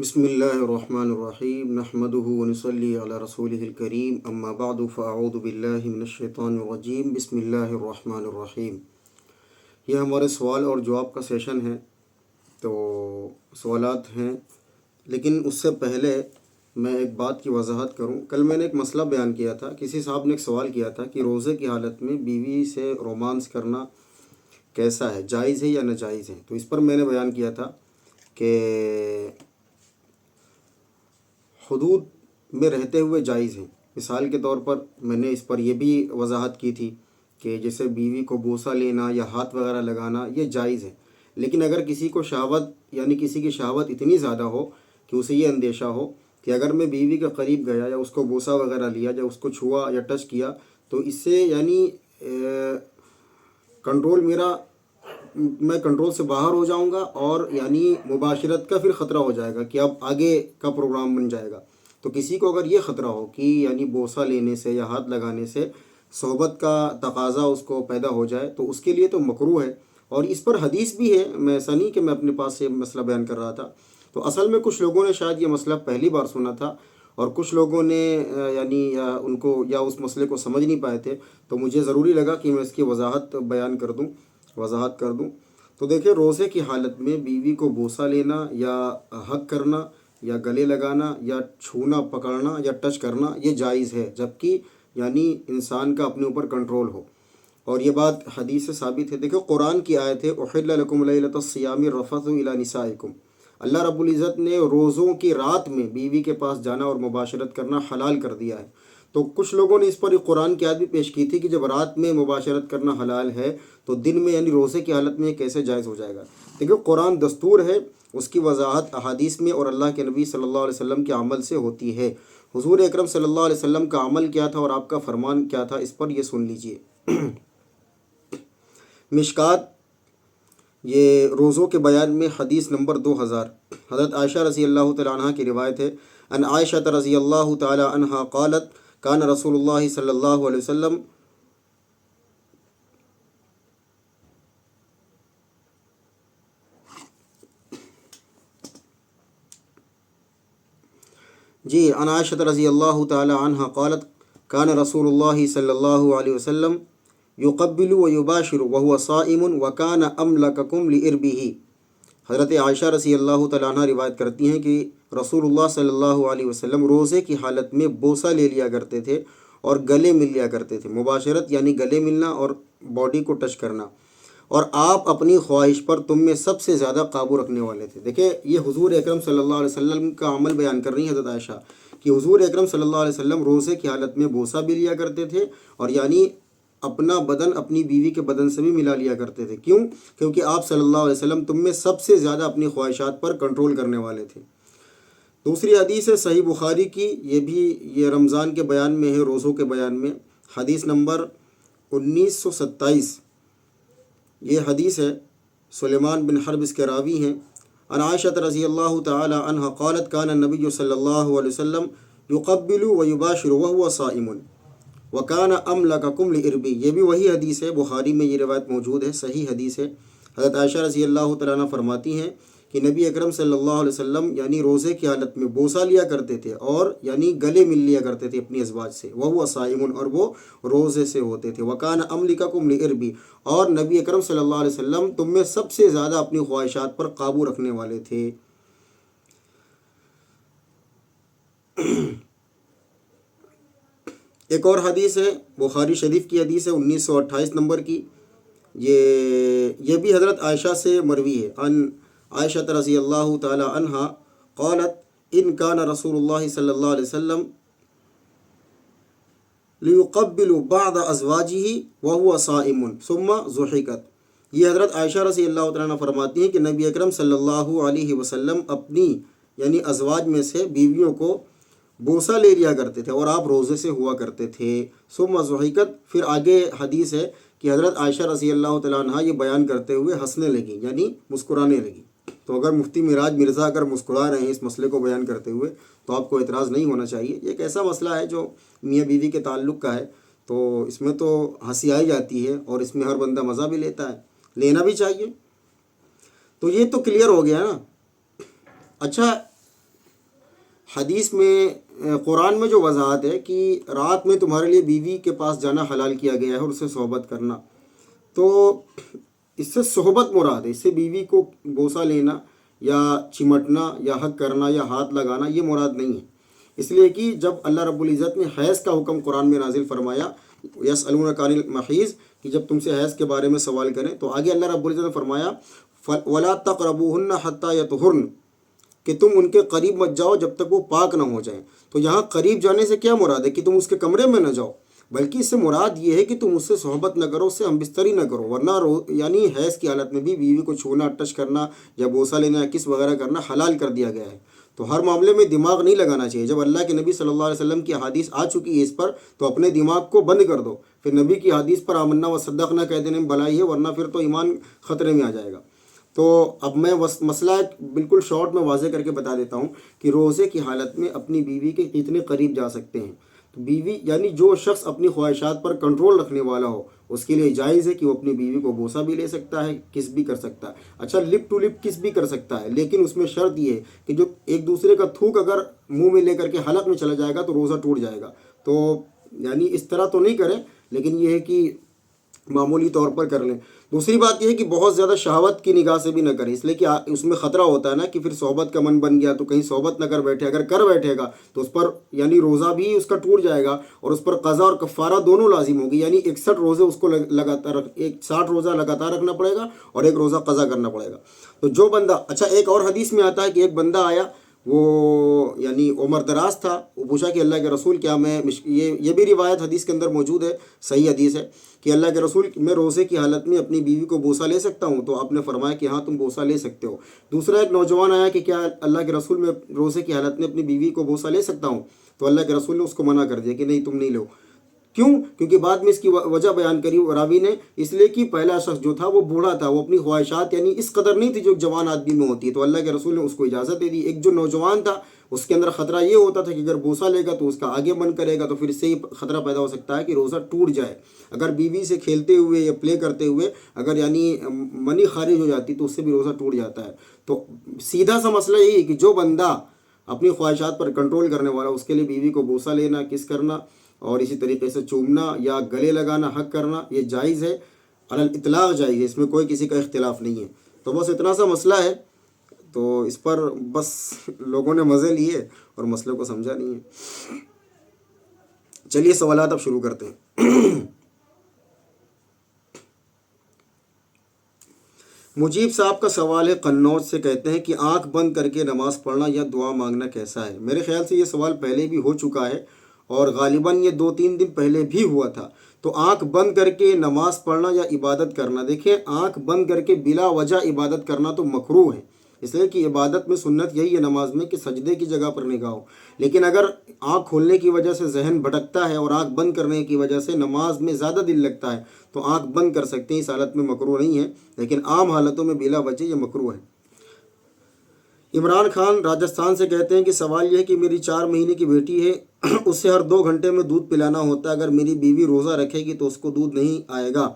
بسم اللہ الرحمن الرحیم نحمده ونصلی علی رسولہ الکریم اما بعد فاعوذ باللہ من الشیطان الرجیم بسم اللہ الرحمن الرحیم۔ یہ ہمارے سوال اور جواب کا سیشن ہے، تو سوالات ہیں، لیکن اس سے پہلے میں ایک بات کی وضاحت کروں۔ کل میں نے ایک مسئلہ بیان کیا تھا، کسی صاحب نے ایک سوال کیا تھا کہ روزے کی حالت میں بیوی سے رومانس کرنا کیسا ہے، جائز ہے یا ناجائز ہے؟ تو اس پر میں نے بیان کیا تھا کہ حدود میں رہتے ہوئے جائز ہیں۔ مثال کے طور پر میں نے اس پر یہ بھی وضاحت کی تھی کہ جیسے بیوی کو بوسہ لینا یا ہاتھ وغیرہ لگانا یہ جائز ہے، لیکن اگر کسی کو شہوت کسی کی شہوت اتنی زیادہ ہو کہ اسے یہ اندیشہ ہو کہ اگر میں بیوی کے قریب گیا یا اس کو بوسہ وغیرہ لیا یا اس کو چھوا یا ٹچ کیا تو اس سے میں کنٹرول سے باہر ہو جاؤں گا، اور مباشرت کا پھر خطرہ ہو جائے گا کہ اب آگے کا پروگرام بن جائے گا۔ تو کسی کو اگر یہ خطرہ ہو کہ بوسہ لینے سے یا ہاتھ لگانے سے صحبت کا تقاضا اس کو پیدا ہو جائے تو اس کے لیے تو مکروہ ہے، اور اس پر حدیث بھی ہے۔ میں ایسا نہیں کہ میں اپنے پاس سے مسئلہ بیان کر رہا تھا، تو اصل میں کچھ لوگوں نے شاید یہ مسئلہ پہلی بار سنا تھا، اور کچھ لوگوں نے ان کو اس مسئلے کو سمجھ نہیں پائے تھے، تو مجھے ضروری لگا کہ میں اس کی وضاحت کر دوں۔ تو دیکھیں، روزے کی حالت میں بیوی کو بوسہ لینا یا حق کرنا یا گلے لگانا یا چھونا، پکڑنا یا ٹچ کرنا یہ جائز ہے، جبکہ انسان کا اپنے اوپر کنٹرول ہو، اور یہ بات حدیث سے ثابت ہے۔ دیکھو، قرآن کی آیت ہے احل لکم لیلۃ الصیام الرفث الی نسائکم۔ اللہ رب العزت نے روزوں کی رات میں بیوی کے پاس جانا اور مباشرت کرنا حلال کر دیا ہے۔ تو کچھ لوگوں نے اس پر ایک قرآن کی آیت بھی پیش کی تھی کہ جب رات میں مباشرت کرنا حلال ہے تو دن میں روزے کی حالت میں کیسے جائز ہو جائے گا؟ دیکھو، قرآن دستور ہے، اس کی وضاحت احادیث میں اور اللہ کے نبی صلی اللہ علیہ وسلم کے عمل سے ہوتی ہے۔ حضور اکرم صلی اللہ علیہ وسلم کا عمل کیا تھا اور آپ کا فرمان کیا تھا، اس پر یہ سن لیجئے۔ مشکات، یہ روزوں کے بیان میں حدیث نمبر 2000، حضرت عائشہ رضی اللہ تعالیٰ عنہ کی روایت ہے۔ ان عائشہ رضی اللہ تعالیٰ عنہ قالت کان رسول اللہ صلی اللہ علیہ وسلم ان عائشہ رضی اللہ تعالی عنہ قالت کان رسول اللہ صلی اللہ علیہ وسلم یقبل و یباشر وهو صائم وکان املککم لعربہ۔ حضرت عائشہ رضی اللہ تعالیٰ عنہ روایت کرتی ہیں کہ رسول اللہ صلی اللہ علیہ وسلم روزے کی حالت میں بوسہ لے لیا کرتے تھے اور گلے مل لیا کرتے تھے۔ مباشرت گلے ملنا اور باڈی کو ٹچ کرنا، اور آپ اپنی خواہش پر تم میں سب سے زیادہ قابو رکھنے والے تھے۔ دیکھیں، یہ حضور اکرم صلی اللہ علیہ وسلم کا عمل بیان کر رہی ہیں حضرت عائشہ کہ حضور اکرم صلی اللہ علیہ وسلم روزے کی حالت میں بوسہ بھی لیا کرتے تھے، اور اپنا بدن اپنی بیوی کے بدن سے بھی ملا لیا کرتے تھے۔ کیوں؟ کیونکہ آپ صلی اللہ علیہ وسلم تم میں سب سے زیادہ اپنی خواہشات پر کنٹرول کرنے والے تھے۔ دوسری حدیث ہے صحیح بخاری کی، یہ رمضان کے بیان میں ہے، روزوں کے بیان میں، حدیث نمبر 1927۔ یہ حدیث ہے، سلیمان بن حرب اس کے راوی ہیں۔ ان عائشہ رضی اللہ تعالی عنہ قالت کان النبی صلی اللہ علیہ وسلم یقبل و یباشر وهو صائم وکان املککم لعربہ۔ یہ بھی وہی حدیث ہے، بخاری میں یہ روایت موجود ہے، صحیح حدیث ہے۔ حضرت عائشہ رضی اللہ تعالیٰ عنہ فرماتی ہیں کہ نبی اکرم صلی اللہ علیہ وسلم روزے کی حالت میں بوسہ لیا کرتے تھے اور گلے مل لیا کرتے تھے اپنی ازواج سے، وہو صائم، اور وہ روزے سے ہوتے تھے، وکان املککم لعربہ، اور نبی اکرم صلی اللہ علیہ وسلم تم میں سب سے زیادہ اپنی خواہشات پر قابو رکھنے والے تھے۔ ایک اور حدیث ہے، بخاری شریف کی حدیث ہے 1928 نمبر کی، یہ بھی حضرت عائشہ سے مروی ہے۔ ان عائشہ رضی اللہ تعالی عنہ قالت ان کان رسول اللہ صلی اللہ علیہ وسلم لیقبل بعض ازواجہ وهو صائم ثم ضحکت۔ یہ حضرت عائشہ رضی اللہ تعالیٰ عنہ فرماتی ہیں کہ نبی اکرم صلی اللہ علیہ وسلم اپنی ازواج میں سے بیویوں کو بوسہ لے لیا کرتے تھے اور آپ روزے سے ہوا کرتے تھے۔ ثم ضحکت، پھر آگے حدیث ہے کہ حضرت عائشہ رضی اللہ تعالیٰ عنہ یہ بیان کرتے ہوئے ہنسنے لگیں، مسکرانے لگیں۔ تو اگر مفتی معراج مرزا اگر مسکرا رہے ہیں اس مسئلے کو بیان کرتے ہوئے تو آپ کو اعتراض نہیں ہونا چاہیے۔ یہ ایک ایسا مسئلہ ہے جو میاں بیوی کے تعلق کا ہے، تو اس میں تو ہنسی آئی جاتی ہے، اور اس میں ہر بندہ مزہ بھی لیتا ہے، لینا بھی چاہیے۔ تو یہ تو کلیئر ہو گیا نا۔ اچھا، حدیث میں قرآن میں جو وضاحت ہے کہ رات میں تمہارے لیے بیوی کے پاس جانا حلال کیا گیا ہے اور اس سے صحبت کرنا، تو اس سے صحبت مراد ہے، اس سے بیوی کو بوسہ لینا یا چمٹنا یا حق کرنا یا ہاتھ لگانا یہ مراد نہیں ہے۔ اس لیے کہ جب اللہ رب العزت نے حیض کا حکم قرآن میں نازل فرمایا، یسألونک عن المحیض، کہ جب تم سے حیض کے بارے میں سوال کریں، تو آگے اللہ رب العزت نے فرمایا وَلَا تَقْرَبُوهُنَّ حَتَّى يَطْهُرْنَ، کہ تم ان کے قریب مت جاؤ جب تک وہ پاک نہ ہو جائیں۔ تو یہاں قریب جانے سے کیا مراد ہے کہ تم اس کے کمرے میں نہ جاؤ، بلکہ اس سے مراد یہ ہے کہ تم اس سے صحبت نہ کرو، اس سے ہم بستری نہ کرو، ورنہ یعنی حیض کی حالت میں بھی بیوی کو چھونا، ٹچ کرنا یا بوسہ لینا یا کس وغیرہ کرنا حلال کر دیا گیا ہے۔ تو ہر معاملے میں دماغ نہیں لگانا چاہیے۔ جب اللہ کے نبی صلی اللہ علیہ وسلم کی حدیث آ چکی ہے اس پر، تو اپنے دماغ کو بند کر دو، پھر نبی کی حدیث پر آمنا و صدقنا کہہ دینے میں بھلائی ہے، ورنہ پھر تو ایمان خطرے میں آ جائے گا۔ تو اب میں مسئلہ بالکل شارٹ میں واضح کر کے بتا دیتا ہوں کہ روزے کی حالت میں اپنی بیوی کے کتنے قریب جا سکتے ہیں۔ تو بیوی یعنی جو شخص اپنی خواہشات پر کنٹرول رکھنے والا ہو، اس کے لیے جائز ہے کہ وہ اپنی بیوی کو بوسہ بھی لے سکتا ہے، کس بھی کر سکتا ہے۔ اچھا، لپ ٹو لپ کس بھی کر سکتا ہے، لیکن اس میں شرط یہ ہے کہ جو ایک دوسرے کا تھوک اگر منہ میں لے کر کے حلق میں چلا جائے گا تو روزہ ٹوٹ جائے گا۔ تو یعنی اس طرح تو نہیں کریں، لیکن یہ ہے کہ معمولی طور پر کر لیں۔ دوسری بات یہ ہے کہ بہت زیادہ شہوت کی نگاہ سے بھی نہ کریں، اس لیے کہ اس میں خطرہ ہوتا ہے نا کہ پھر صحبت کا من بن گیا تو کہیں صحبت نہ کر بیٹھے، اگر کر بیٹھے گا تو اس پر یعنی روزہ بھی اس کا ٹوٹ جائے گا اور اس پر قضا اور کفارہ دونوں لازم ہوگی، یعنی 61 روزے اس کو لگاتار 60 روزہ لگاتار رکھنا پڑے گا اور ایک روزہ قضا کرنا پڑے گا۔ تو جو بندہ، اچھا ایک اور حدیث میں آتا ہے کہ ایک بندہ آیا، وہ یعنی عمر دراز تھا، وہ پوچھا کہ اللہ کے رسول کیا میں یہ بھی روایت حدیث کے اندر موجود ہے، صحیح حدیث ہے کہ اللہ کے رسول میں روزے کی حالت میں اپنی بیوی کو بوسہ لے سکتا ہوں؟ تو آپ نے فرمایا کہ ہاں تم بوسہ لے سکتے ہو۔ دوسرا ایک نوجوان آیا کہ کیا اللہ کے رسول میں روزے کی حالت میں اپنی بیوی کو بوسہ لے سکتا ہوں؟ تو اللہ کے رسول نے اس کو منع کر دیا کہ نہیں تم نہیں لو۔ کیوں؟ کیونکہ بعد میں اس کی وجہ بیان کری راوی نے، اس لیے کہ پہلا شخص جو تھا وہ بوڑھا تھا، وہ اپنی خواہشات یعنی اس قدر نہیں تھی جو جوان آدمی میں ہوتی ہے، تو اللہ کے رسول نے اس کو اجازت دے دی۔ ایک جو نوجوان تھا اس کے اندر خطرہ یہ ہوتا تھا کہ اگر بوسہ لے گا تو اس کا آگے من کرے گا، تو پھر اس سے ہی خطرہ پیدا ہو سکتا ہے کہ روزہ ٹوٹ جائے۔ اگر بیوی سے کھیلتے ہوئے یا پلے کرتے ہوئے اگر یعنی منی خارج ہو جاتی تو اس سے بھی روزہ ٹوٹ جاتا ہے۔ تو سیدھا سا مسئلہ یہی ہے کہ جو بندہ اپنی خواہشات پر کنٹرول کرنے والا، اس کے لیے بیوی کو بوسہ لینا، کس کرنا اور اسی طریقے سے چومنا یا گلے لگانا، حق کرنا، یہ جائز ہے، علی الاطلاق جائز ہے، اس میں کوئی کسی کا اختلاف نہیں ہے۔ تو بس اتنا سا مسئلہ ہے، تو اس پر بس لوگوں نے مزے لیے اور مسئلے کو سمجھا نہیں ہے۔ چلیے سوالات اب شروع کرتے ہیں۔ مجیب صاحب کا سوال ہے قنوج سے، کہتے ہیں کہ آنکھ بند کر کے نماز پڑھنا یا دعا مانگنا کیسا ہے؟ میرے خیال سے یہ سوال پہلے بھی ہو چکا ہے اور غالباً یہ 2-3 دن پہلے بھی ہوا تھا۔ تو آنکھ بند کر کے نماز پڑھنا یا عبادت کرنا، دیکھیں آنکھ بند کر کے بلا وجہ عبادت کرنا تو مکروہ ہے، اس لیے کہ عبادت میں سنت یہی ہے نماز میں کہ سجدے کی جگہ پر نگاہ ہو۔ لیکن اگر آنکھ کھولنے کی وجہ سے ذہن بھٹکتا ہے اور آنکھ بند کرنے کی وجہ سے نماز میں زیادہ دل لگتا ہے تو آنکھ بند کر سکتے ہیں، اس حالت میں مکروہ نہیں ہے، لیکن عام حالتوں میں بلا وجہ یہ مکروہ ہے۔ عمران خان راجستھان سے کہتے ہیں کہ سوال یہ ہے کہ میری 4 مہینے کی بیٹی ہے، اسے ہر 2 گھنٹے میں دودھ پلانا ہوتا ہے، اگر میری بیوی روزہ رکھے گی تو اس کو دودھ نہیں آئے گا،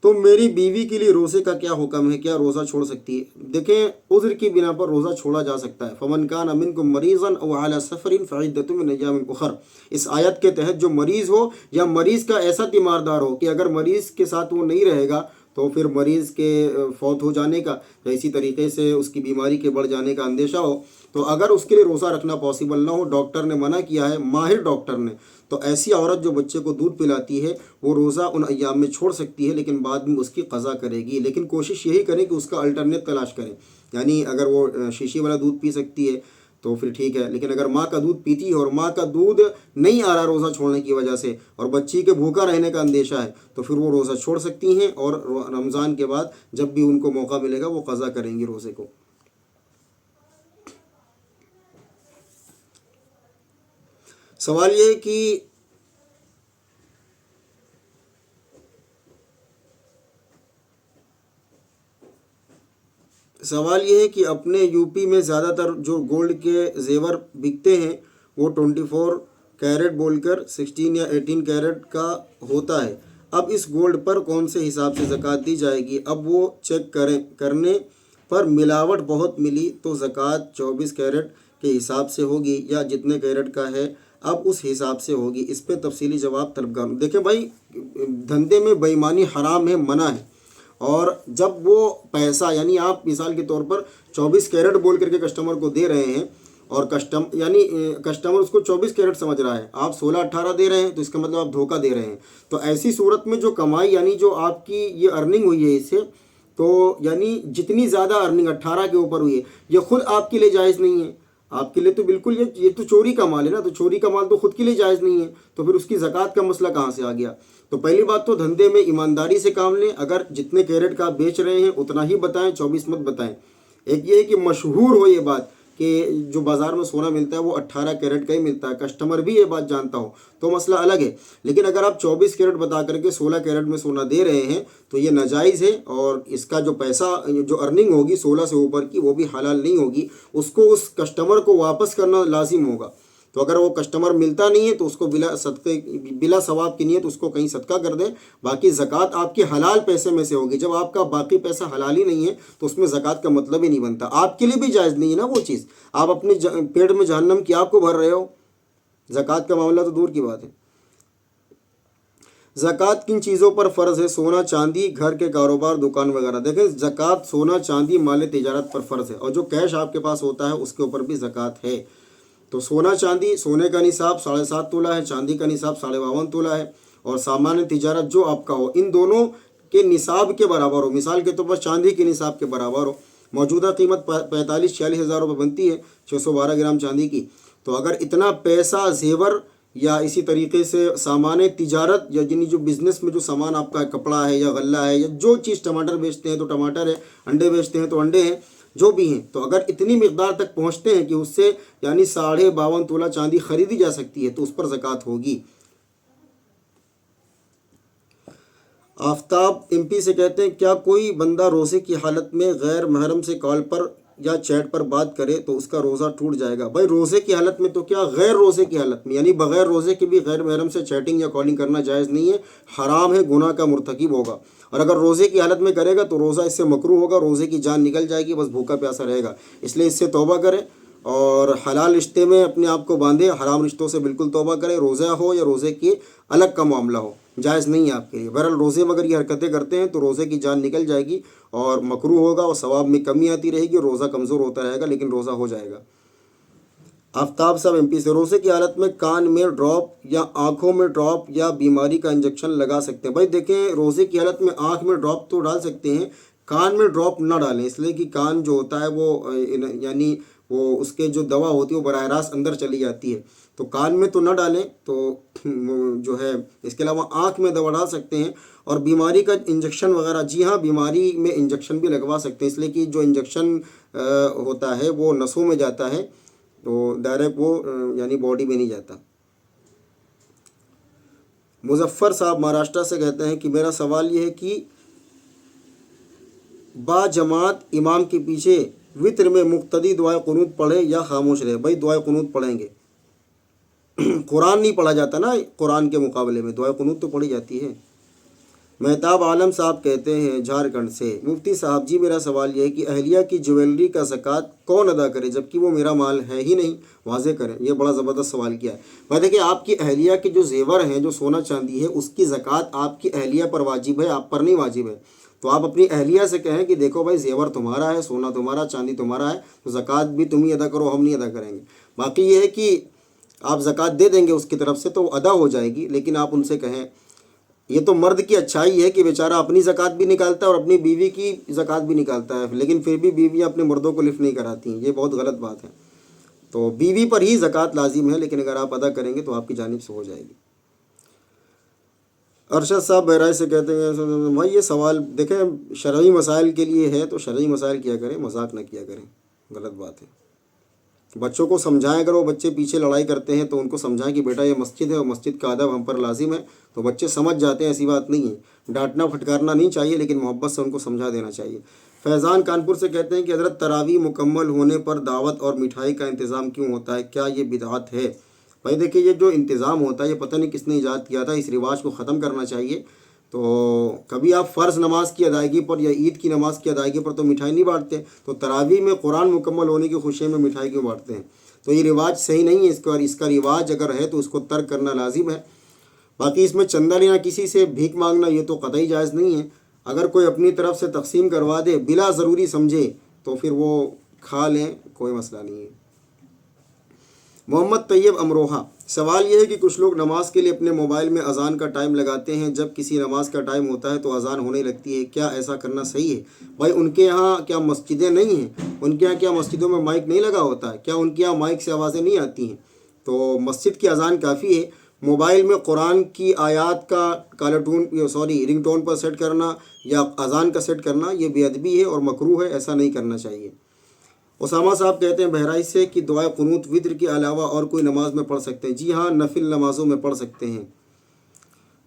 تو میری بیوی کے لیے روزے کا کیا حکم ہے؟ کیا روزہ چھوڑ سکتی ہے؟ دیکھیں عذر کی بنا پر روزہ چھوڑا جا سکتا ہے، فمن کان منکم مریضا او علی سفر فعدۃ من ایام اخر، اس آیت کے تحت جو مریض ہو یا مریض کا ایسا تیماردار ہو کہ اگر مریض کے ساتھ وہ نہیں رہے گا تو پھر مریض کے فوت ہو جانے کا یا اسی طریقے سے اس کی بیماری کے بڑھ جانے کا اندیشہ ہو، تو اگر اس کے لیے روزہ رکھنا پاسبل نہ ہو، ڈاکٹر نے منع کیا ہے، ماہر ڈاکٹر نے، تو ایسی عورت جو بچے کو دودھ پلاتی ہے وہ روزہ ان ایام میں چھوڑ سکتی ہے، لیکن بعد میں اس کی قضا کرے گی۔ لیکن کوشش یہی کریں کہ اس کا الٹرنیٹ تلاش کریں، یعنی اگر وہ شیشے والا دودھ پی سکتی ہے تو پھر ٹھیک ہے، لیکن اگر ماں کا دودھ پیتی ہے اور ماں کا دودھ نہیں آ رہا روزہ چھوڑنے کی وجہ سے اور بچی کے بھوکا رہنے کا اندیشہ ہے تو پھر وہ روزہ چھوڑ سکتی ہیں، اور رمضان کے بعد جب بھی ان کو موقع ملے گا وہ قضا کریں گی روزے کو۔ سوال یہ ہے کہ اپنے یو پی میں زیادہ تر جو گولڈ کے زیور بکتے ہیں وہ 24 کیرٹ بول کر 16 یا 18 کیرٹ کا ہوتا ہے، اب اس گولڈ پر کون سے حساب سے زکوٰۃ دی جائے گی؟ اب وہ چیک کرنے پر ملاوٹ بہت ملی تو زکوٰۃ 24 کیرٹ کے حساب سے ہوگی یا جتنے کیرٹ کا ہے اب اس حساب سے ہوگی؟ اس پہ تفصیلی جواب طلبگار۔ دیکھیں بھائی، دھندے میں بے ایمانی حرام ہے، منع ہے، اور جب وہ پیسہ یعنی آپ مثال کے طور پر 24 کیرٹ بول کر کے کسٹمر کو دے رہے ہیں، اور کسٹمر اس کو 24 کیرٹ سمجھ رہا ہے، آپ 16-18 دے رہے ہیں، تو اس کا مطلب آپ دھوکہ دے رہے ہیں۔ تو ایسی صورت میں جو کمائی یعنی جو آپ کی یہ ارننگ ہوئی ہے اس سے، تو یعنی جتنی زیادہ ارننگ 18 کے اوپر ہوئی ہے، یہ خود آپ کے لیے جائز نہیں ہے۔ آپ کے لیے تو بالکل یہ تو چوری کا مال ہے نا، تو چوری کا مال تو خود کے لیے جائز نہیں ہے، تو پھر اس کی زکوٰۃ کا مسئلہ کہاں سے آ گیا؟ تو پہلی بات تو دھندے میں ایمانداری سے کام لیں، اگر جتنے کیرٹ کا آپ بیچ رہے ہیں اتنا ہی بتائیں، 24 مت بتائیں۔ ایک یہ ہے کہ مشہور ہو یہ بات کہ جو بازار میں سونا ملتا ہے وہ 18 کیرٹ کا ہی ملتا ہے، کسٹمر بھی یہ بات جانتا ہو تو مسئلہ الگ ہے، لیکن اگر آپ 24 کیرٹ بتا کر کے 16 کیرٹ میں سونا دے رہے ہیں تو یہ ناجائز ہے، اور اس کا جو پیسہ جو ارننگ ہوگی 16 سے اوپر کی وہ بھی حلال نہیں ہوگی، اس کو اس کسٹمر کو واپس کرنا لازم ہوگا۔ تو اگر وہ کسٹمر ملتا نہیں ہے تو اس کو بلا ثواب کی نیت اس کو کہیں صدقہ کر دیں، باقی زکوٰۃ آپ کے حلال پیسے میں سے ہوگی۔ جب آپ کا باقی پیسہ حلال ہی نہیں ہے تو اس میں زکوٰۃ کا مطلب ہی نہیں بنتا، آپ کے لیے بھی جائز نہیں ہے نا وہ چیز، آپ اپنے پیٹ میں جہنم کی آگ کو بھر رہے ہو، زکوٰۃ کا معاملہ تو دور کی بات ہے۔ زکوٰۃ کن چیزوں پر فرض ہے؟ سونا چاندی، گھر کے کاروبار، دکان وغیرہ۔ دیکھیں زکوٰۃ سونا چاندی مال تجارت پر فرض ہے، اور جو کیش آپ کے پاس ہوتا ہے اس کے اوپر بھی زکوٰۃ ہے۔ تو سونا چاندی، سونے کا نصاب 7.5 تولہ ہے، چاندی کا نصاب 52.5 تولہ ہے، اور سامان تجارت جو آپ کا ہو ان دونوں کے نصاب کے برابر ہو، مثال کے طور پر چاندی کے نصاب کے برابر ہو، موجودہ قیمت 45-46 ہزار روپے بنتی ہے 612 گرام چاندی کی۔ تو اگر اتنا پیسہ زیور یا اسی طریقے سے سامان تجارت یا یعنی جو بزنس میں جو سامان آپ کا کپڑا ہے یا غلہ ہے یا جو چیز، ٹماٹر بیچتے ہیں تو ٹماٹر ہے، انڈے بیچتے ہیں تو انڈے ہیں، جو بھی ہیں، تو اگر اتنی مقدار تک پہنچتے ہیں کہ اس سے یعنی 52.5 تولہ چاندی خریدی جا سکتی ہے تو اس پر زکوٰۃ ہوگی۔ آفتاب MP سے کہتے ہیں کیا کوئی بندہ روزے کی حالت میں غیر محرم سے کال پر یا چیٹ پر بات کرے تو اس کا روزہ ٹوٹ جائے گا؟ بھائی روزے کی حالت میں تو کیا، غیر روزے کی حالت میں یعنی بغیر روزے کے بھی غیر محرم سے چیٹنگ یا کالنگ کرنا جائز نہیں ہے، حرام ہے، گناہ کا مرتکب ہوگا، اور اگر روزے کی حالت میں کرے گا تو روزہ اس سے مکروہ ہوگا، روزے کی جان نکل جائے گی، بس بھوکا پیاسا رہے گا، اس لیے اس سے توبہ کرے اور حلال رشتے میں اپنے آپ کو باندھے، حرام رشتوں سے بالکل توبہ کرے، روزہ ہو یا روزے کی الگ کا معاملہ ہو، جائز نہیں ہے آپ کے لیے۔ بہرحال روزے میں اگر یہ حرکتیں کرتے ہیں تو روزے کی جان نکل جائے گی اور مکروہ ہوگا اور ثواب میں کمی آتی رہے گی، روزہ کمزور ہوتا رہے گا، لیکن روزہ ہو جائے گا۔ آفتاب صاحب MP سے، روزے کی حالت میں کان میں ڈراپ یا آنکھوں میں ڈراپ یا بیماری کا انجیکشن لگا سکتے ہیں؟ بھائی دیکھیں روزے کی حالت میں آنکھ میں ڈراپ تو ڈال سکتے ہیں، کان میں ڈراپ نہ ڈالیں، اس لیے کہ کان جو ہوتا ہے وہ یعنی وہ اس کے جو دوا ہوتی ہے وہ براہ راست اندر چلی جاتی ہے، تو کان میں تو نہ ڈالیں، تو جو ہے اس کے علاوہ آنکھ میں دوا ڈال سکتے ہیں، اور بیماری کا انجیکشن وغیرہ، جی ہاں بیماری میں انجیکشن بھی لگوا سکتے ہیں، اس لیے کہ جو انجیکشن ہوتا ہے وہ نسوں میں جاتا ہے، تو ڈائریکٹ وہ یعنی باڈی میں نہیں جاتا۔ مظفر صاحب مہاراشٹر سے کہتے ہیں کہ میرا سوال یہ ہے کہ با جماعت امام کے پیچھے وطر میں مقتدی دعائے قنوت پڑھے یا خاموش رہے؟ بھائی دعائے قنوت پڑھیں گے، قرآن نہیں پڑھا جاتا نا، قرآن کے مقابلے میں دعائے قنوت تو پڑھی جاتی ہے۔ مہتاب عالم صاحب کہتے ہیں جھارکھنڈ سے، مفتی صاحب جی میرا سوال یہ ہے کہ اہلیہ کی جیولری کا زکوٰۃ کون ادا کرے جبکہ وہ میرا مال ہے ہی نہیں، واضح کریں۔ یہ بڑا زبردست سوال کیا ہے بھائی۔ دیکھیں آپ کی اہلیہ کے جو زیور ہیں، جو سونا چاندی ہے، اس کی زکوٰۃ آپ کی اہلیہ پر واجب ہے، آپ پر نہیں واجب ہے۔ تو آپ اپنی اہلیہ سے کہیں کہ دیکھو بھائی زیور تمہارا ہے، سونا تمہارا، چاندی تمہارا ہے، تو زکوٰۃ بھی تم ہی ادا کرو، ہم نہیں ادا کریں گے۔ باقی یہ ہے کہ آپ زکوٰۃ دے دیں گے اس کی طرف سے تو وہ ادا ہو جائے گی، لیکن آپ ان سے کہیں، یہ تو مرد کی اچھائی ہے کہ بیچارہ اپنی زکوٰۃ بھی نکالتا ہے اور اپنی بیوی کی زکوٰۃ بھی نکالتا ہے، لیکن پھر بھی بیویاں اپنے مردوں کو لفٹ نہیں کراتی ہیں، یہ بہت غلط بات ہے۔ تو بیوی پر ہی زکوٰۃ لازم ہے، لیکن اگر آپ ادا کریں گے تو آپ کی جانب سے ہو جائے گی۔ ارشد صاحب بہرائچ سے کہتے ہیں بھائی یہ سوال دیکھیں شرعی مسائل کے لیے ہے تو شرعی مسائل کیا کریں، مذاق نہ کیا کریں، غلط بات ہے۔ بچوں کو سمجھائیں، اگر وہ بچے پیچھے لڑائی کرتے ہیں تو ان کو سمجھائیں کہ بیٹا یہ مسجد ہے اور مسجد کا ادب ہم پر لازم ہے، تو بچے سمجھ جاتے ہیں، ایسی بات نہیں ہے۔ ڈانٹنا پھٹکارنا نہیں چاہیے، لیکن محبت سے ان کو سمجھا دینا چاہیے۔ فیضان کانپور سے کہتے ہیں کہ حضرت تراویح مکمل ہونے پر دعوت اور مٹھائی کا انتظام کیوں ہوتا ہے، کیا یہ بدعت ہے؟ بھائی دیکھیے یہ جو انتظام ہوتا ہے یہ پتہ نہیں کس نے ایجاد کیا تھا، اس رواج کو ختم کرنا چاہیے۔ تو کبھی آپ فرض نماز کی ادائیگی پر یا عید کی نماز کی ادائیگی پر تو مٹھائی نہیں بانٹتے، تو تراویح میں قرآن مکمل ہونے کی خوشی میں مٹھائی کیوں بانٹتے ہیں؟ تو یہ رواج صحیح نہیں ہے، اس کا رواج اگر ہے تو اس کو ترک کرنا لازم ہے۔ باقی اس میں چندہ لینا، کسی سے بھیک مانگنا، یہ تو قطعی جائز نہیں ہے۔ اگر کوئی اپنی طرف سے تقسیم کروا دے بلا ضروری سمجھے تو پھر وہ کھا لیں، کوئی مسئلہ نہیں ہے۔ محمد طیب امروہہ، سوال یہ ہے کہ کچھ لوگ نماز کے لیے اپنے موبائل میں اذان کا ٹائم لگاتے ہیں، جب کسی نماز کا ٹائم ہوتا ہے تو اذان ہونے لگتی ہے، کیا ایسا کرنا صحیح ہے؟ بھائی ان کے یہاں کیا مسجدیں نہیں ہیں؟ ان کے یہاں کیا مسجدوں میں مائک نہیں لگا ہوتا ہے؟ کیا ان کے یہاں مائک سے آوازیں نہیں آتی ہیں؟ تو مسجد کی اذان کافی ہے۔ موبائل میں قرآن کی آیات کا رنگ ٹون پر سیٹ کرنا یا اذان کا سیٹ کرنا یہ بے ادبی ہے اور مکروہ ہے، ایسا نہیں کرنا چاہیے۔ اسامہ صاحب کہتے ہیں بہرائچ سے کہ دعائے قنوت وتر کے علاوہ اور کوئی نماز میں پڑھ سکتے ہیں؟ جی ہاں، نفل نمازوں میں پڑھ سکتے ہیں۔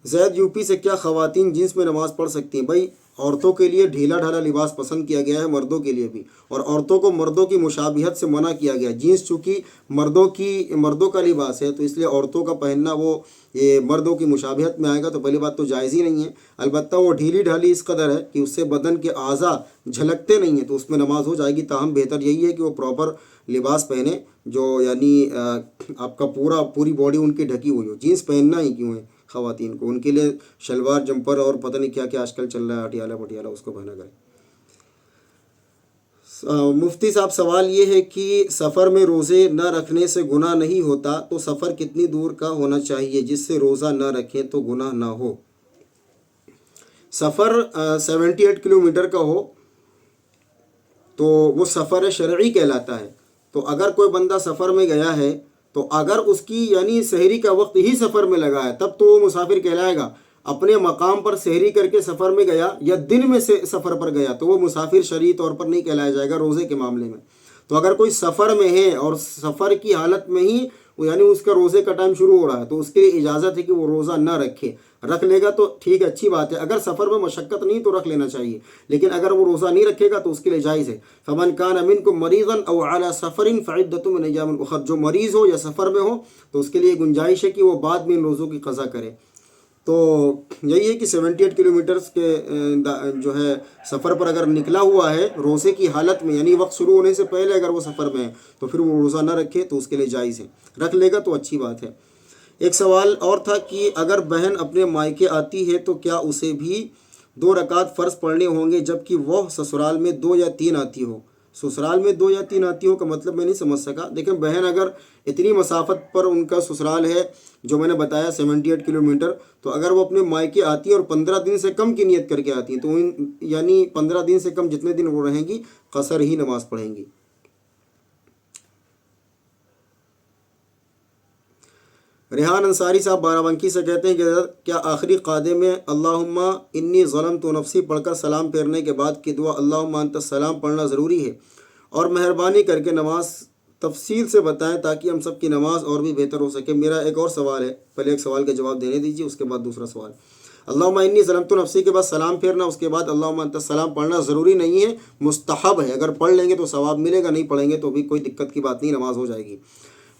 زید یو پی سے، کیا خواتین جنس میں نماز پڑھ سکتی ہیں؟ بھائی عورتوں کے لیے ڈھیلا ڈھالا لباس پسند کیا گیا ہے، مردوں کے لیے بھی، اور عورتوں کو مردوں کی مشابہت سے منع کیا گیا۔ جینس چونکہ مردوں کا لباس ہے تو اس لیے عورتوں کا پہننا وہ یہ مردوں کی مشابہت میں آئے گا، تو پہلی بات تو جائز ہی نہیں ہے۔ البتہ وہ ڈھیلی ڈھالی اس قدر ہے کہ اس سے بدن کے اعضاء جھلکتے نہیں ہیں، تو اس میں نماز ہو جائے گی۔ تاہم بہتر یہی ہے کہ وہ پراپر لباس پہنے جو یعنی آپ کا پوری باڈی ان کی ڈھکی ہوئی ہو۔ جینس پہننا ہی کیوں ہے خواتین کو؟ ان کے لیے شلوار جمپر اور پتہ نہیں کیا کیا آج کل چل رہا ہے، اٹیالہ پٹیالہ، اس کو پہنا کریں۔ مفتی صاحب سوال یہ ہے کہ سفر میں روزے نہ رکھنے سے گناہ نہیں ہوتا، تو سفر کتنی دور کا ہونا چاہیے جس سے روزہ نہ رکھیں تو گناہ نہ ہو؟ سفر 78 کلومیٹر کا ہو تو وہ سفر شرعی کہلاتا ہے۔ تو اگر کوئی بندہ سفر میں گیا ہے تو اگر اس کی یعنی سحری کا وقت ہی سفر میں لگا ہے تب تو وہ مسافر کہلائے گا۔ اپنے مقام پر سحری کر کے سفر میں گیا یا دن میں سے سفر پر گیا تو وہ مسافر شرعی طور پر نہیں کہلایا جائے گا روزے کے معاملے میں۔ تو اگر کوئی سفر میں ہے اور سفر کی حالت میں ہی یعنی اس کا روزے کا ٹائم شروع ہو رہا ہے تو اس کے لیے اجازت ہے کہ وہ روزہ نہ رکھے۔ رکھ لے گا تو ٹھیک ہے، اچھی بات ہے۔ اگر سفر میں مشقت نہیں تو رکھ لینا چاہیے، لیکن اگر وہ روزہ نہیں رکھے گا تو اس کے لیے جائز ہے۔ فمن کان منکم مریضا او علی سفر فعدۃ من ایام اخر، جو مریض ہو یا سفر میں ہو تو اس کے لیے گنجائش ہے کہ وہ بعد میں ان روزوں کی قضا کرے۔ تو یہی ہے کہ 78 کلومیٹرز کے جو ہے سفر پر اگر نکلا ہوا ہے روزے کی حالت میں یعنی وقت شروع ہونے سے پہلے اگر وہ سفر میں ہے تو پھر وہ روزہ نہ رکھے تو اس کے لیے جائز ہے۔ رکھ لے گا تو اچھی بات ہے۔ ایک سوال اور تھا کہ اگر بہن اپنے مائکے آتی ہے تو کیا اسے بھی 2 رکعت فرض پڑھنے ہوں گے جبکہ وہ سسرال میں 2 یا 3 آتی ہو؟ سسرال میں 2 یا 3 آتی ہو کا مطلب میں نہیں سمجھ سکا۔ دیکھیں بہن اگر اتنی مسافت پر ان کا سسرال ہے جو میں نے بتایا 78 کلومیٹر، تو اگر وہ اپنے مائکے آتی ہے اور 15 دن سے کم کی نیت کر کے آتی ہیں تو یعنی 15 دن سے کم جتنے دن وہ رہیں گی قصر ہی نماز پڑھیں گی۔ ریحان انصاری صاحب بارہ بنکی سے کہتے ہیں کہ کیا آخری قاعدے میں اللہم انی ظلمت نفسی پڑھ کر سلام پھیرنے کے بعد کی دعا اللہم انت السلام پڑھنا ضروری ہے؟ اور مہربانی کر کے نماز تفصیل سے بتائیں تاکہ ہم سب کی نماز اور بھی بہتر ہو سکے۔ میرا ایک اور سوال ہے، پہلے ایک سوال کا جواب دینے دیجیے، اس کے بعد دوسرا سوال۔ اللہم انی ظلمت نفسی کے بعد سلام پھیرنا، اس کے بعد اللہم انت السلام پڑھنا ضروری نہیں ہے، مستحب ہے۔ اگر پڑھ لیں گے تو ثواب ملے گا، نہیں پڑھیں گے تو بھی کوئی دقت کی بات نہیں، نماز ہو جائے گی۔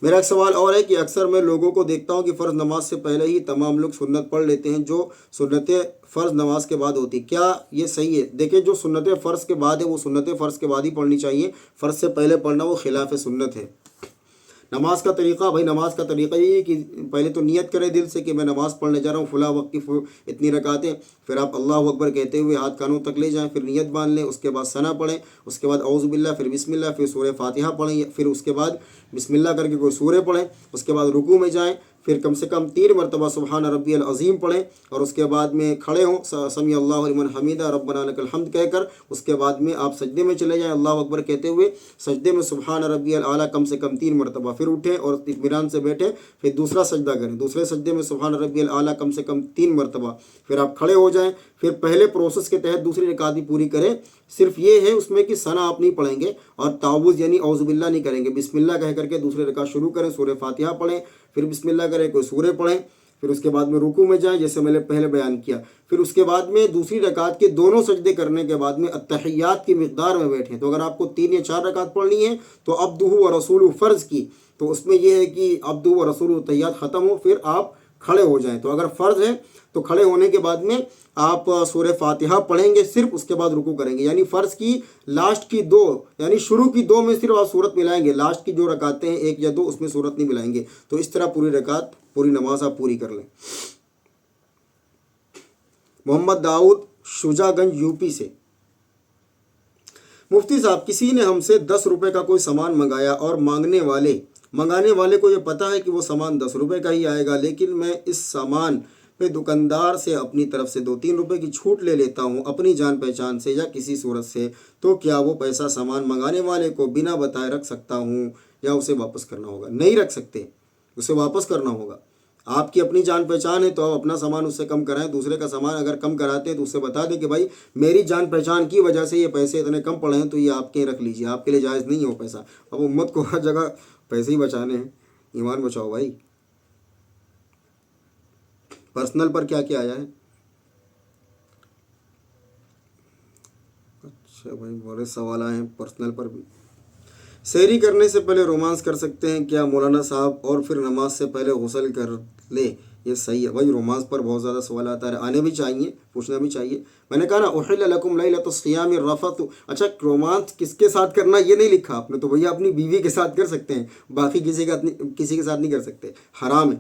میرا ایک سوال اور ہے کہ اکثر میں لوگوں کو دیکھتا ہوں کہ فرض نماز سے پہلے ہی تمام لوگ سنت پڑھ لیتے ہیں جو سنت فرض نماز کے بعد ہوتی، کیا یہ صحیح ہے؟ دیکھیں جو سنت فرض کے بعد ہے وہ سنت فرض کے بعد ہی پڑھنی چاہیے، فرض سے پہلے پڑھنا وہ خلاف سنت ہے۔ نماز کا طریقہ، بھائی نماز کا طریقہ یہی ہے کہ پہلے تو نیت کریں دل سے کہ میں نماز پڑھنے جا رہا ہوں فلاں وقت کی اتنی رکعتیں، پھر آپ اللہ اکبر کہتے ہوئے ہاتھ کانوں تک لے جائیں، پھر نیت باندھ لیں، اس کے بعد ثنا پڑھیں، اس کے بعد اعوذ باللہ، پھر بسم اللہ، پھر سورہ فاتحہ پڑھیں، پھر اس کے بعد بسم اللہ کر کے کوئی سورہ پڑھیں، اس کے بعد رکوع میں جائیں، پھر کم سے کم 3 مرتبہ سبحان ربی العظیم پڑھیں، اور اس کے بعد میں کھڑے ہوں سمیع اللہ لمن حمیدہ ربنا لک الحمد کہہ کر، اس کے بعد میں آپ سجدے میں چلے جائیں اللہ اکبر کہتے ہوئے، سجدے میں سبحان ربی الاعلیٰ کم سے کم 3 مرتبہ، پھر اٹھیں اور اطمینان سے بیٹھیں، پھر دوسرا سجدہ کریں، دوسرے سجدے میں سبحان ربی الاعلیٰ کم سے کم 3 مرتبہ، پھر آپ کھڑے ہو جائیں، پھر پہلے پروسیس کے تحت دوسری رکعت بھی پوری کریں۔ صرف یہ ہے اس میں کہ ثنا آپ نہیں پڑھیں گے اور تعوذ یعنی اعوذ باللہ نہیں کریں گے، بسم اللہ کہہ کر کے دوسری رکعت شروع کریں، سورہ فاتحہ پڑھیں، پھر بسم اللہ کریں، کوئی سورہ پڑھیں، پھر اس کے بعد میں رکوع میں جائیں جیسے میں نے پہلے بیان کیا، پھر اس کے بعد میں دوسری رکعت کے دونوں سجدے کرنے کے بعد میں التحیات کی مقدار میں بیٹھیں۔ تو اگر آپ کو 3 یا 4 رکعت پڑھنی ہے تو عبدہ و رسولہ فرض کی، تو اس میں یہ ہے کہ عبدہ و رسولہ التحیات ختم ہو، پھر آپ کھڑے ہو جائیں. تو اگر فرض ہے تو کھڑے ہونے کے بعد میں آپ سورہ فاتحہ پڑھیں گے صرف, اس کے بعد رکوع کریں گے. یعنی فرض کی لاسٹ کی 2 یعنی شروع کی 2 میں صرف آپ صورت ملائیں گے, لاسٹ کی جو رکعتیں ہیں 1 یا 2 اس میں صورت نہیں ملائیں گے. تو اس طرح پوری رکعت پوری نماز آپ پوری کر لیں. محمد داؤد شجاع گنج یوپی سے. مفتی صاحب کسی نے ہم سے 10 روپے کا کوئی سامان منگایا اور منگانے والے کو یہ پتہ ہے کہ وہ سامان 10 روپے کا ہی آئے گا, لیکن میں اس سامان پہ دکاندار سے اپنی طرف سے 2-3 روپے کی چھوٹ لے لیتا ہوں اپنی جان پہچان سے یا کسی صورت سے, تو کیا وہ پیسہ سامان منگانے والے کو بنا بتائے رکھ سکتا ہوں یا اسے واپس کرنا ہوگا؟ نہیں رکھ سکتے, اسے واپس کرنا ہوگا. آپ کی اپنی جان پہچان ہے تو آپ اپنا سامان اس سے کم کرائیں. دوسرے کا سامان اگر کم کراتے ہیں تو اس سے بتا دیں کہ بھائی میری جان پہچان کی وجہ سے یہ پیسے اتنے کم پڑے ہیں تو یہ آپ کے رکھ لیجئے, آپ کے لیے جائز نہیں ہو پیسہ. اب امت کو ہر جگہ پیسے ہی بچانے ہیں, ایمان بچاؤ بھائی. پرسنل پر کیا کیا آیا ہے؟ اچھا بھائی بڑے سوال آئے ہیں پرسنل پر بھی. سحری کرنے سے پہلے رومانس کر سکتے ہیں کیا مولانا صاحب, اور پھر نماز سے پہلے غسل کر لے, یہ صحیح ہے؟ بھائی رومانس پر بہت زیادہ سوال آتا ہے, آنے بھی چاہیے, پوچھنا بھی چاہیے. میں نے کہا نا احل لکم لیلۃ الصیام الرفث. اچھا رومانس کس کے ساتھ کرنا یہ نہیں لکھا آپ نے, تو بھیا اپنی بیوی کے ساتھ کر سکتے ہیں, باقی کسی کے ساتھ نہیں کر سکتے, حرام ہے.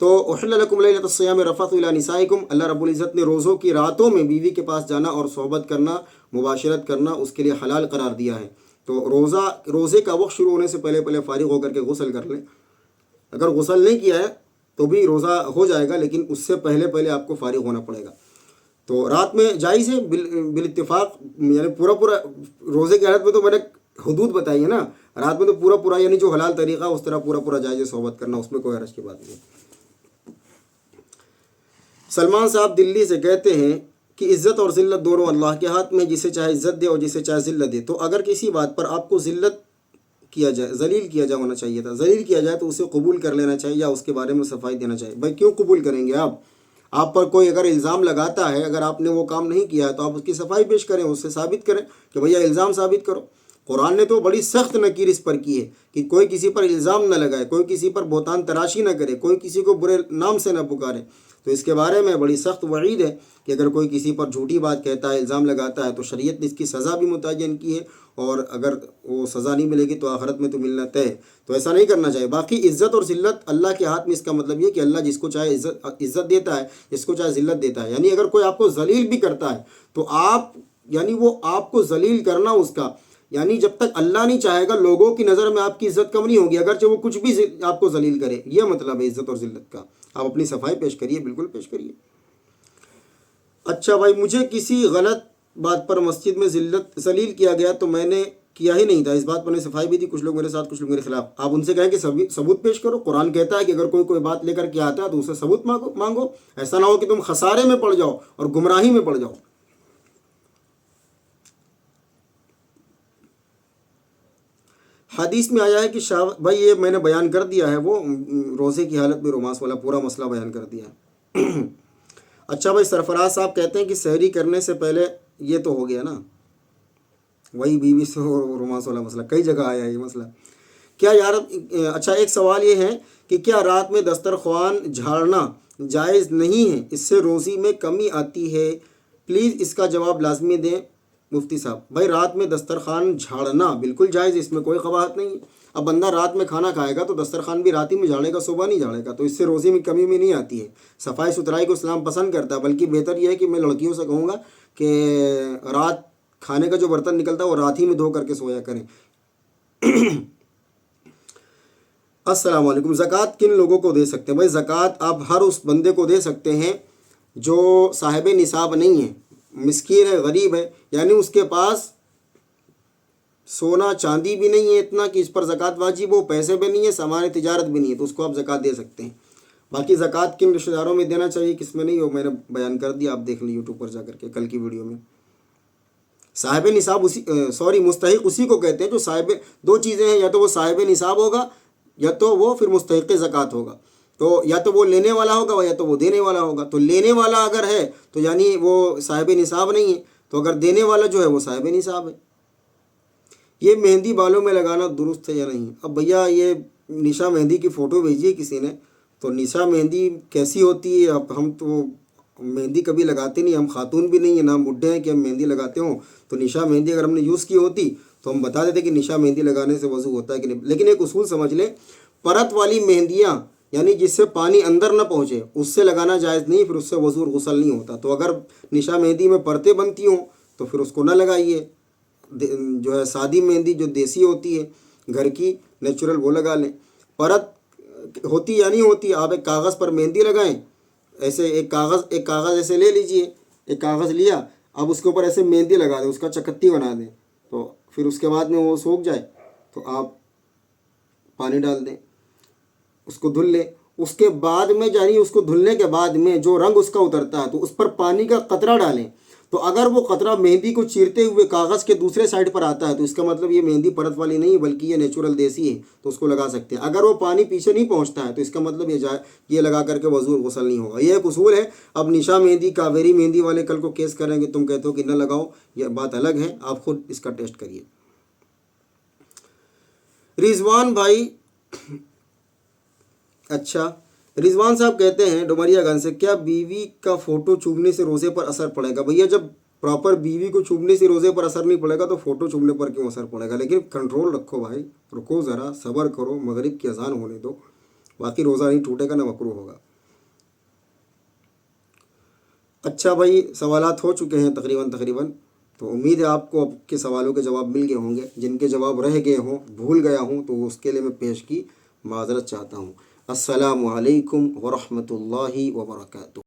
تو احل لکم لیلۃ الصیام الرفث الی نسائکم, اللہ رب العزت نے روزوں کی راتوں میں بیوی کے پاس جانا اور صحبت کرنا, مباشرت کرنا اس کے لیے حلال قرار دیا ہے. تو روزے کا وقت شروع ہونے سے پہلے فارغ ہو کر کے غسل کر لیں. اگر غسل نہیں کیا ہے تو بھی روزہ ہو جائے گا, لیکن اس سے پہلے آپ کو فارغ ہونا پڑے گا. تو رات میں جائز ہے بالاتفاق, یعنی پورا روزے کی حالت میں تو میں نے حدود بتائی ہے نا, رات میں تو پورا یعنی جو حلال طریقہ اس طرح پورا جائز ہے صحبت کرنا, اس میں کوئی حرج کی بات نہیں. سلمان صاحب دلی سے کہتے ہیں کہ عزت اور ذلت دونوں اللہ کے ہاتھ میں, جسے چاہے عزت دے اور جسے چاہے ذلت دے. تو اگر کسی بات پر آپ کو ذلیل کیا جائے ہونا چاہیے تھا, ذلیل کیا جائے تو اسے قبول کر لینا چاہیے یا اس کے بارے میں صفائی دینا چاہیے. بھائی کیوں قبول کریں گے آپ پر کوئی اگر الزام لگاتا ہے, اگر آپ نے وہ کام نہیں کیا ہے تو آپ اس کی صفائی پیش کریں, اس سے ثابت کریں کہ بھیا الزام ثابت کرو. قرآن نے تو بڑی سخت نکیر اس پر کی ہے کہ کوئی کسی پر الزام نہ لگائے, کوئی کسی پر بہتان تراشی نہ کرے, کوئی کسی کو برے نام سے نہ پکارے. تو اس کے بارے میں بڑی سخت وعید ہے کہ اگر کوئی کسی پر جھوٹی بات کہتا ہے, الزام لگاتا ہے, تو شریعت نے اس کی سزا بھی متعین کی ہے, اور اگر وہ سزا نہیں ملے گی تو آخرت میں تو ملنا طے ہے. تو ایسا نہیں کرنا چاہیے. باقی عزت اور ذلت اللہ کے ہاتھ میں, اس کا مطلب یہ کہ اللہ جس کو چاہے عزت دیتا ہے, جس کو چاہے ذلت دیتا ہے. یعنی اگر کوئی آپ کو ذلیل بھی کرتا ہے تو وہ آپ کو ذلیل کرنا اس کا, یعنی جب تک اللہ نہیں چاہے گا لوگوں کی نظر میں آپ کی عزت کم نہیں ہوگی, اگرچہ وہ کچھ بھی آپ کو ذلیل کرے. یہ مطلب ہے عزت اور ذلت کا. آپ اپنی صفائی پیش کریے, بالکل پیش کریے. اچھا بھائی مجھے کسی غلط بات پر مسجد میں ذلیل کیا گیا تو میں نے کیا ہی نہیں تھا, اس بات پر نے صفائی بھی دی, کچھ لوگ میرے ساتھ کچھ لوگ میرے خلاف. آپ ان سے کہیں کہ ثبوت پیش کرو. قرآن کہتا ہے کہ اگر کوئی بات لے کر کے آتا ہے تو اسے ثبوت مانگو. ایسا نہ ہو کہ تم خسارے میں پڑ جاؤ اور گمراہی میں پڑ جاؤ. حدیث میں آیا ہے کہ بھائی یہ میں نے بیان کر دیا ہے, وہ روزے کی حالت میں رومانس والا پورا مسئلہ بیان کر دیا ہے. اچھا بھائی سرفراز صاحب کہتے ہیں کہ سحری کرنے سے پہلے, یہ تو ہو گیا نا وہی بیوی سے رومانس والا مسئلہ, کئی جگہ آیا ہے یہ مسئلہ کیا یار. اچھا ایک سوال یہ ہے کہ کیا رات میں دسترخوان جھاڑنا جائز نہیں ہے, اس سے روزی میں کمی آتی ہے؟ پلیز اس کا جواب لازمی دیں مفتی صاحب. بھائی رات میں دسترخوان جھاڑنا بالکل جائز, اس میں کوئی قباحت نہیں. اب بندہ رات میں کھانا کھائے گا تو دسترخوان بھی رات ہی میں جھاڑے گا, صبح نہیں جھاڑے گا, تو اس سے روزی میں کمی میں نہیں آتی ہے. صفائی ستھرائی کو اسلام پسند کرتا ہے, بلکہ بہتر یہ ہے کہ میں لڑکیوں سے کہوں گا کہ رات کھانے کا جو برتن نکلتا ہے وہ رات ہی میں دھو کر کے سویا کریں. السلام علیکم. زکوٰۃ کن لوگوں کو دے سکتے ہیں؟ بھائی زکوٰۃ آپ ہر اس بندے کو دے سکتے ہیں جو صاحب نصاب نہیں ہے, مسکین ہے, غریب ہے, یعنی اس کے پاس سونا چاندی بھی نہیں ہے اتنا کہ اس پر زکوٰۃ واجب ہو, پیسے بھی نہیں ہے, سامان تجارت بھی نہیں ہے, تو اس کو آپ زکوٰۃ دے سکتے ہیں. باقی زکوٰۃ کن رشتہ داروں میں دینا چاہیے, کس میں نہیں ہو, میں نے بیان کر دیا, آپ دیکھ لیں یوٹیوب پر جا کر کے کل کی ویڈیو میں. صاحب نصاب مستحق اسی کو کہتے ہیں جو صاحب, دو چیزیں ہیں, یا تو وہ صاحب نصاب ہوگا یا تو وہ پھر مستحق زکوٰۃ ہوگا. تو یا تو وہ لینے والا ہوگا یا تو وہ دینے والا ہوگا. تو لینے والا اگر ہے تو یعنی وہ صاحب نصاب نہیں ہے, تو اگر دینے والا جو ہے وہ صاحب نصاب ہے. یہ مہندی بالوں میں لگانا درست ہے یا نہیں؟ اب بھیا یہ نشا مہندی کی فوٹو بھیجی ہے کسی نے, تو نشا مہندی کیسی ہوتی ہے؟ اب ہم تو مہندی کبھی لگاتے نہیں، ہم خاتون بھی نہیں ہیں، نہ بڈھے ہیں کہ ہم مہندی لگاتے ہوں، تو نشا مہندی اگر ہم نے یوز کی ہوتی تو ہم بتا دیتے کہ نشا مہندی لگانے سے وضو ہوتا ہے کہ نہیں۔ لیکن ایک اصول سمجھ لیں، پرت والی مہندیاں یعنی جس سے پانی اندر نہ پہنچے اس سے لگانا جائز نہیں، پھر اس سے وضو اور غسل نہیں ہوتا۔ تو اگر نشا مہندی میں پرتیں بنتی ہوں تو پھر اس کو نہ لگائیے، جو ہے سادی مہندی جو دیسی ہوتی ہے گھر کی نیچرل وہ لگا لیں۔ پرت ہوتی یا نہیں ہوتی، آپ ایک کاغذ پر مہندی لگائیں، ایسے ایک کاغذ ایسے لے لیجئے، ایک کاغذ لیا، اب اس کے اوپر ایسے مہندی لگا دیں، اس کا چکتی بنا دیں، تو پھر اس کے بعد میں وہ سوکھ جائے تو آپ پانی ڈال دیں، اس کو دھل لیں۔ اس کے بعد میں یعنی اس کو دھلنے کے بعد میں جو رنگ اس کا اترتا ہے تو اس پر پانی کا قطرہ ڈالیں، تو اگر وہ قطرہ مہندی کو چیرتے ہوئے کاغذ کے دوسرے سائڈ پر آتا ہے تو اس کا مطلب یہ مہندی پرت والی نہیں بلکہ یہ نیچرل دیسی ہے، تو اس کو لگا سکتے ہیں۔ اگر وہ پانی پیچھے نہیں پہنچتا ہے تو اس کا مطلب یہ لگا کر کے وضو غسل نہیں ہوگا۔ یہ ایک اصول ہے۔ اب نشا مہندی کاویری مہندی والے کل کو کیس کریں گے، تم کہتے ہو کہ نہ لگاؤ، یہ بات الگ ہے، آپ خود اس کا ٹیسٹ کریے۔ رضوان بھائی، اچھا رضوان صاحب کہتے ہیں ڈومریا گنج سے، کیا بیوی کا فوٹو چومنے سے روزے پر اثر پڑے گا؟ بھیا جب پراپر بیوی کو چومنے سے روزے پر اثر نہیں پڑے گا تو فوٹو چومنے پر کیوں اثر پڑے گا؟ لیکن کنٹرول رکھو بھائی، رکو ذرا، صبر کرو، مغرب کی اذان ہونے دو، باقی روزہ نہیں ٹوٹے گا نہ مکروہ ہوگا۔ اچھا بھائی، سوالات ہو چکے ہیں تقریباً، تو امید ہے آپ کو اب کے سوالوں کے جواب مل گئے ہوں گے۔ جن کے جواب رہ گئے ہوں، بھول گیا ہوں، تو اس کے لیے میں پیش کی معذرت چاہتا ہوں۔ السلام علیکم ورحمۃ اللہ وبرکاتہ۔